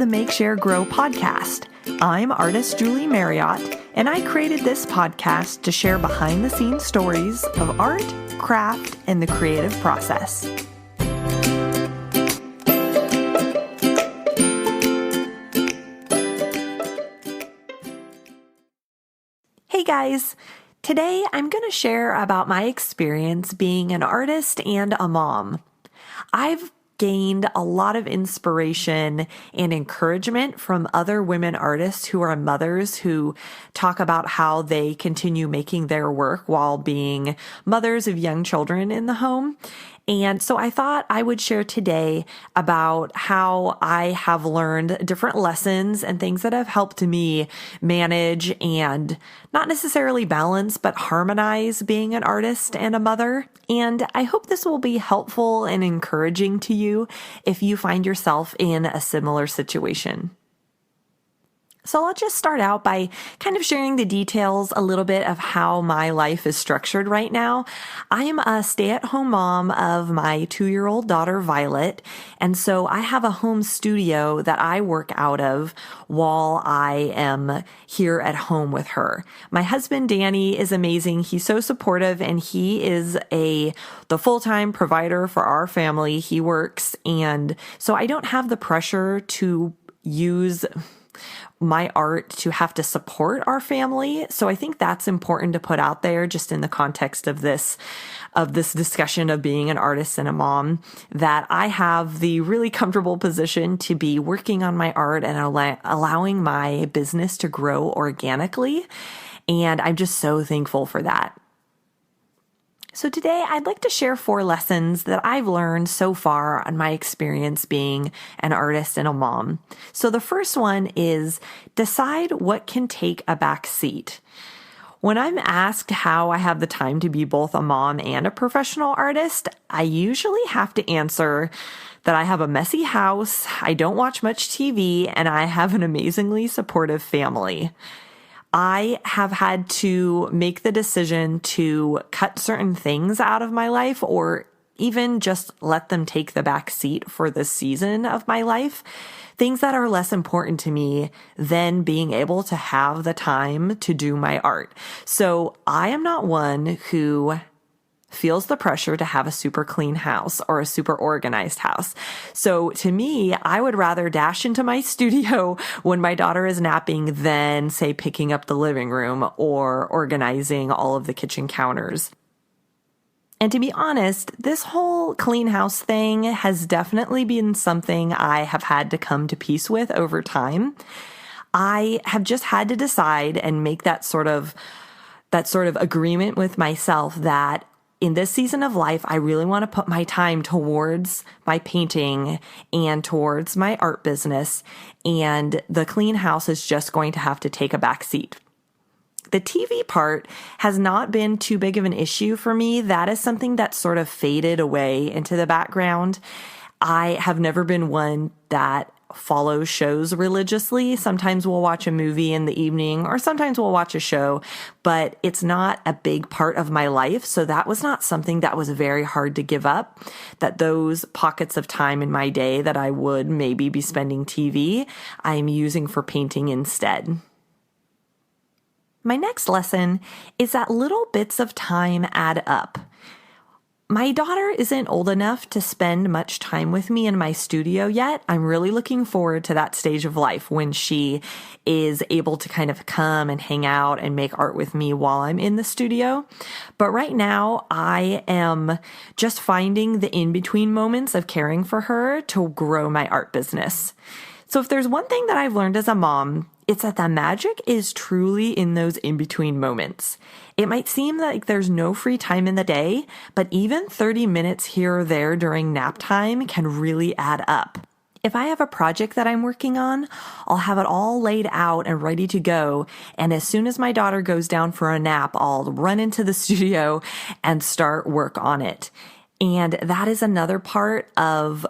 the Make, Share, Grow podcast. I'm artist Julie Marriott, and I created this podcast to share behind-the-scenes stories of art, craft, and the creative process. Hey guys! Today I'm going to share about my experience being an artist and a mom. I've gained a lot of inspiration and encouragement from other women artists who are mothers who talk about how they continue making their work while being mothers of young children in the home. And so I thought I would share today about how I have learned different lessons and things that have helped me manage and not necessarily balance, but harmonize being an artist and a mother. And I hope this will be helpful and encouraging to you if you find yourself in a similar situation. So let's just start out by kind of sharing the details a little bit of how my life is structured right now. I am a stay-at-home mom of my 2-year-old daughter, Violet, and so I have a home studio that I work out of while I am here at home with her. My husband, Danny, is amazing. He's so supportive, and he is the full-time provider for our family. He works, and so I don't have the pressure to use my art to have to support our family. So I think that's important to put out there just in the context of this discussion of being an artist and a mom, that I have the really comfortable position to be working on my art and allowing my business to grow organically. And I'm just so thankful for that. So today I'd like to share 4 lessons that I've learned so far on my experience being an artist and a mom. So the first one is decide what can take a back seat. When I'm asked how I have the time to be both a mom and a professional artist, I usually have to answer that I have a messy house, I don't watch much TV, and I have an amazingly supportive family. I have had to make the decision to cut certain things out of my life or even just let them take the back seat for this season of my life. Things that are less important to me than being able to have the time to do my art. So I am not one who feels the pressure to have a super clean house or a super organized house. So to me, I would rather dash into my studio when my daughter is napping than, say, picking up the living room or organizing all of the kitchen counters. And to be honest, this whole clean house thing has definitely been something I have had to come to peace with over time. I have just had to decide and make that sort of agreement with myself that in this season of life, I really want to put my time towards my painting and towards my art business, and the clean house is just going to have to take a back seat. The TV part has not been too big of an issue for me. That is something that sort of faded away into the background. I have never been one that follows shows religiously. Sometimes we'll watch a movie in the evening or sometimes we'll watch a show, but it's not a big part of my life. So that was not something that was very hard to give up, that those pockets of time in my day that I would maybe be spending TV, I'm using for painting instead. My next lesson is that little bits of time add up. My daughter isn't old enough to spend much time with me in my studio yet. I'm really looking forward to that stage of life when she is able to kind of come and hang out and make art with me while I'm in the studio. But right now, I am just finding the in-between moments of caring for her to grow my art business. So if there's one thing that I've learned as a mom, it's that the magic is truly in those in-between moments. It might seem like there's no free time in the day, but even 30 minutes here or there during nap time can really add up. If I have a project that I'm working on, I'll have it all laid out and ready to go. And as soon as my daughter goes down for a nap, I'll run into the studio and start work on it. And that is another part of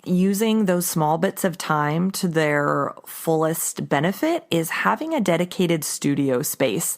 using those small bits of time to their fullest benefit, is having a dedicated studio space.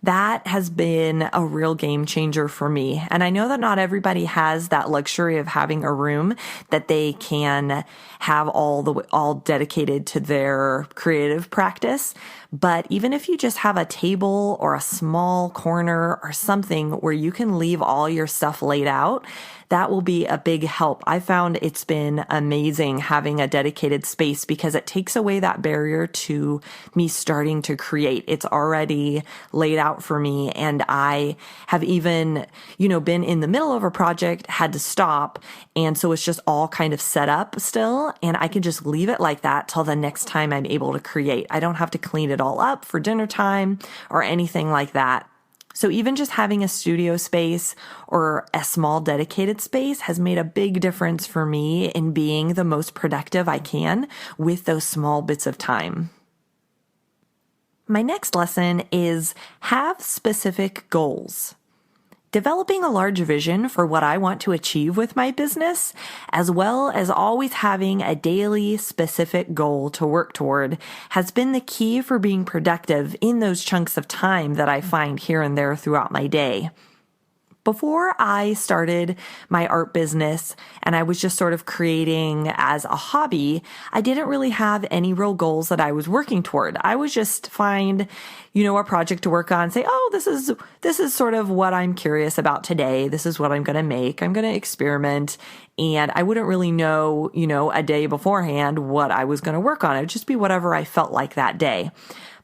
That has been a real game changer for me. And I know that not everybody has that luxury of having a room that they can have all dedicated to their creative practice. But even if you just have a table or a small corner or something where you can leave all your stuff laid out, that will be a big help. I found it's been amazing having a dedicated space because it takes away that barrier to me starting to create. It's already laid out for me. And I have even, been in the middle of a project, had to stop. And so it's just all kind of set up still. And I can just leave it like that till the next time I'm able to create. I don't have to clean it all up for dinner time or anything like that. So even just having a studio space or a small dedicated space has made a big difference for me in being the most productive I can with those small bits of time. My next lesson is have specific goals. Developing a large vision for what I want to achieve with my business, as well as always having a daily specific goal to work toward, has been the key for being productive in those chunks of time that I find here and there throughout my day. Before I started my art business and I was just sort of creating as a hobby, I didn't really have any real goals that I was working toward. I would just find, a project to work on, say, oh, this is sort of what I'm curious about today. This is what I'm going to make. I'm going to experiment. And I wouldn't really know, a day beforehand what I was going to work on. It would just be whatever I felt like that day.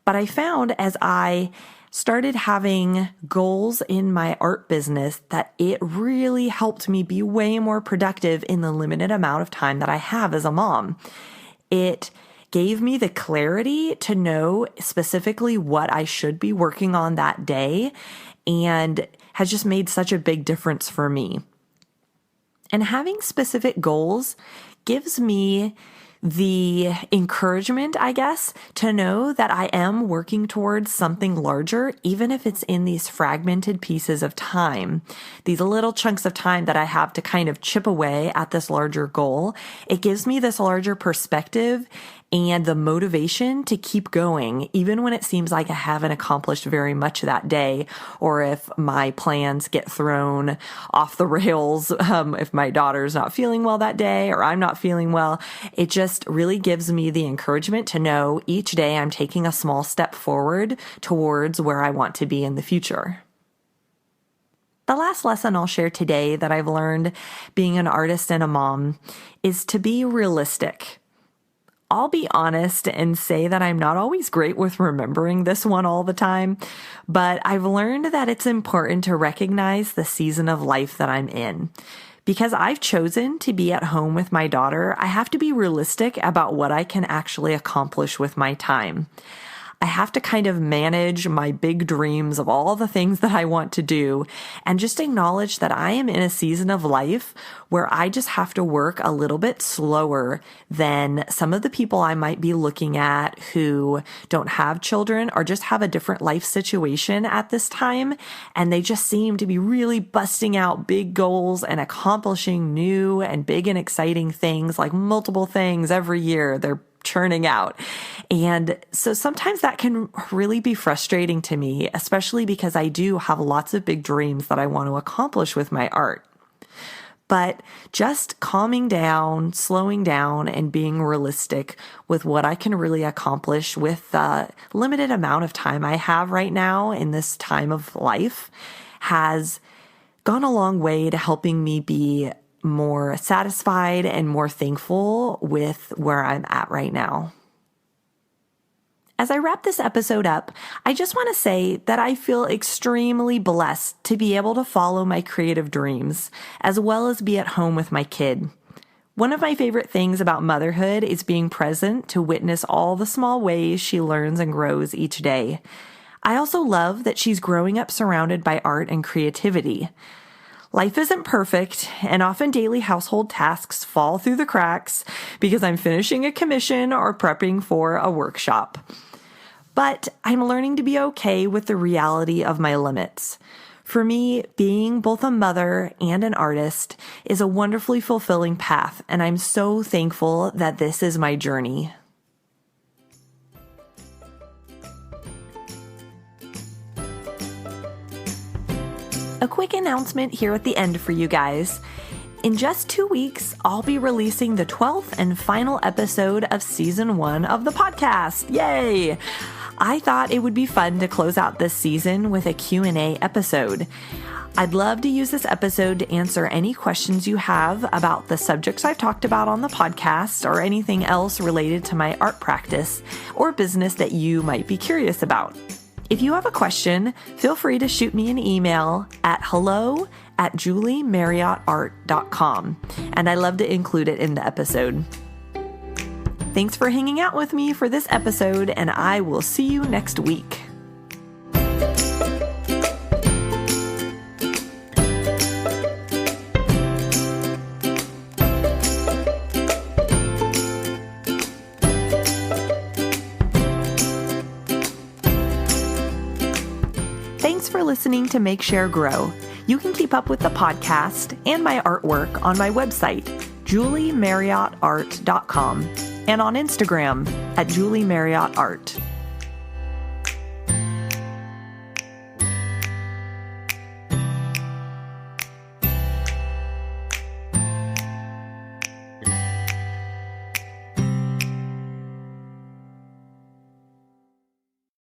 But I found as I started having goals in my art business that it really helped me be way more productive in the limited amount of time that I have as a mom. It gave me the clarity to know specifically what I should be working on that day and has just made such a big difference for me. And having specific goals gives me the encouragement, I guess, to know that I am working towards something larger, even if it's in these fragmented pieces of time, these little chunks of time that I have to kind of chip away at this larger goal. It gives me this larger perspective and the motivation to keep going, even when it seems like I haven't accomplished very much that day, or if my plans get thrown off the rails, if my daughter's not feeling well that day, or I'm not feeling well. It just really gives me the encouragement to know each day I'm taking a small step forward towards where I want to be in the future. The last lesson I'll share today that I've learned being an artist and a mom is to be realistic. I'll be honest and say that I'm not always great with remembering this one all the time, but I've learned that it's important to recognize the season of life that I'm in. Because I've chosen to be at home with my daughter, I have to be realistic about what I can actually accomplish with my time. I have to kind of manage my big dreams of all the things that I want to do and just acknowledge that I am in a season of life where I just have to work a little bit slower than some of the people I might be looking at who don't have children or just have a different life situation at this time. And they just seem to be really busting out big goals and accomplishing new and big and exciting things, like multiple things every year. They're churning out. And so sometimes that can really be frustrating to me, especially because I do have lots of big dreams that I want to accomplish with my art. But just calming down, slowing down, and being realistic with what I can really accomplish with the limited amount of time I have right now in this time of life has gone a long way to helping me be more satisfied and more thankful with where I'm at right now. As I wrap this episode up, I just want to say that I feel extremely blessed to be able to follow my creative dreams, as well as be at home with my kid. One of my favorite things about motherhood is being present to witness all the small ways she learns and grows each day. I also love that she's growing up surrounded by art and creativity. Life isn't perfect, and often daily household tasks fall through the cracks because I'm finishing a commission or prepping for a workshop. But I'm learning to be okay with the reality of my limits. For me, being both a mother and an artist is a wonderfully fulfilling path, and I'm so thankful that this is my journey. a quick announcement here at the end for you guys. In just 2 weeks, I'll be releasing the 12th and final episode of Season 1 of the podcast. Yay! I thought it would be fun to close out this season with a Q&A episode. I'd love to use this episode to answer any questions you have about the subjects I've talked about on the podcast or anything else related to my art practice or business that you might be curious about. If you have a question, feel free to shoot me an email at hello@juliemarriottart.com, and I love to include it in the episode. Thanks for hanging out with me for this episode, and I will see you next week. Thanks for listening to Make, Share, Grow. You can keep up with the podcast and my artwork on my website, juliemarriottart.com, and on Instagram @juliemarriottart.